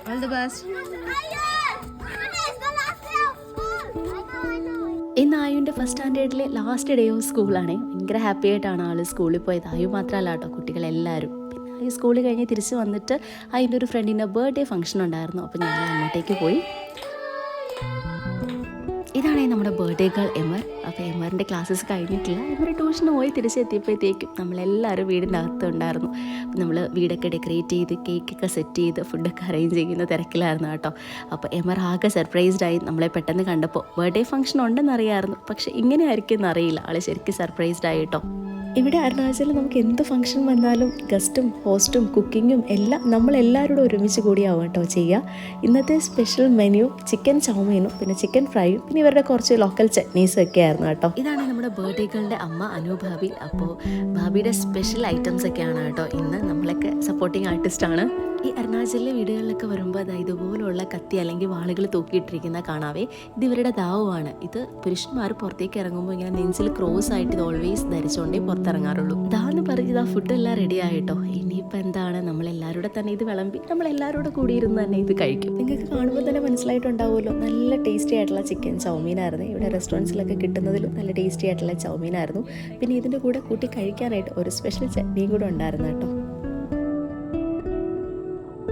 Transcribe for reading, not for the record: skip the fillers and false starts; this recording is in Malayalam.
All the best. ഇന്ന് ആയുവിൻ്റെ ഫസ്റ്റ് സ്റ്റാൻഡേർഡിലെ ലാസ്റ്റ് ഡേ ഓഫ് സ്കൂളാണ്. ഭയങ്കര ഹാപ്പി ആയിട്ടാണ് ആൾ സ്കൂളിൽ പോയത്. ആയു മാത്രമല്ല കേട്ടോ, കുട്ടികളെല്ലാവരും. പിന്നെ ഈ സ്കൂളിൽ കഴിഞ്ഞ് തിരിച്ച് വന്നിട്ട് അതിൻ്റെ ഒരു ഫ്രണ്ടിൻ്റെ ബർത്ത്ഡേ ഫംഗ്ഷൻ ഉണ്ടായിരുന്നു. അപ്പോൾ ഞങ്ങൾ അങ്ങോട്ടേക്ക് പോയി. ഇതാണ് നമ്മുടെ ബർത്ത്ഡേ ഗേൾ എമർ. അപ്പോൾ എമറിൻ്റെ ക്ലാസ്സസ് കഴിഞ്ഞിട്ടില്ല. എമർ ട്യൂഷന് പോയി തിരിച്ചെത്തിയപ്പോഴത്തേക്കും നമ്മളെല്ലാവരും വീടിൻ്റെ അകത്തുണ്ടായിരുന്നു. അപ്പോൾ നമ്മൾ വീടൊക്കെ ഡെക്കറേറ്റ് ചെയ്ത് കേക്കൊക്കെ സെറ്റ് ചെയ്ത് ഫുഡൊക്കെ അറേഞ്ച് ചെയ്യുന്ന തിരക്കിലായിരുന്നു കേട്ടോ. അപ്പോൾ എമർ ആകെ സർപ്രൈസ്ഡായി നമ്മളെ പെട്ടെന്ന് കണ്ടപ്പോൾ. ബർത്ത്ഡേ ഫംഗ്ഷൻ ഉണ്ടെന്നറിയാമായിരുന്നു, പക്ഷേ ഇങ്ങനെ ആയിരിക്കും എന്നറിയില്ല. ആൾ ശരിക്കും സർപ്രൈസ്ഡായി കേട്ടോ. ഇവിടെ അരുണാചലിൽ നമുക്ക് എന്ത് ഫംഗ്ഷൻ വന്നാലും ഗസ്റ്റും ഹോസ്റ്റും കുക്കിങ്ങും എല്ലാം നമ്മളെല്ലാവരോടും ഒരുമിച്ച് കൂടിയാവും കേട്ടോ ചെയ്യുക. ഇന്നത്തെ സ്പെഷ്യൽ മെനു ചിക്കൻ ചൗമീനും പിന്നെ ചിക്കൻ ഫ്രൈയും പിന്നെ ഇവരുടെ കുറച്ച് ലോക്കൽ ചട്നീസും ഒക്കെ ആയിരുന്നു കേട്ടോ. ഇതാണ് നമ്മുടെ ബർത്ത്ഡേകളുടെ അമ്മ അനു ഭാബി. അപ്പോൾ ഭാബിയുടെ സ്പെഷ്യൽ ഐറ്റംസ് ഒക്കെയാണ് കേട്ടോ ഇന്ന്. നമ്മളൊക്കെ സപ്പോർട്ടിങ് ആർട്ടിസ്റ്റാണ്. ഈ അരുണാചലിലെ വീടുകളിലൊക്കെ വരുമ്പോൾ അത് ഇതുപോലുള്ള കത്തി അല്ലെങ്കിൽ വാളുകൾ തൂക്കിയിട്ടിരിക്കുന്ന കാണാവേ. ഇത് ഇവരുടെ ദാവുമാണ്. ഇത് പുരുഷന്മാർ പുറത്തേക്ക് ഇറങ്ങുമ്പോൾ ഇങ്ങനെ നെഞ്ചിൽ ക്രോസ് ആയിട്ട് ഇത് ഓൾവേസ് ധരിച്ചുകൊണ്ടേ പുറത്തിറങ്ങാറുള്ളൂ. ദാന്ന് പറഞ്ഞത് ആ ഫുഡെല്ലാം റെഡി ആയിട്ടോ. ഇനിയിപ്പോൾ എന്താണ്, നമ്മളെല്ലാവരുടെ തന്നെ ഇത് വിളമ്പി നമ്മളെല്ലാവരോടും കൂടിയിരുന്ന് തന്നെ ഇത് കഴിക്കും. നിങ്ങൾക്ക് കാണുമ്പോൾ തന്നെ മനസ്സിലായിട്ടുണ്ടാവുമല്ലോ, നല്ല ടേസ്റ്റി ആയിട്ടുള്ള ചിക്കൻ ചൗമീനായിരുന്നു. ഇവിടെ റെസ്റ്റോറൻറ്റ്സിലൊക്കെ കിട്ടുന്നതിലും നല്ല ടേസ്റ്റി ആയിട്ടുള്ള ചൗമീനായിരുന്നു. പിന്നെ ഇതിൻ്റെ കൂടെ കൂട്ടി കഴിക്കാനായിട്ട് ഒരു സ്പെഷ്യൽ ചട്നിയും കൂടെ ഉണ്ടായിരുന്നു കേട്ടോ.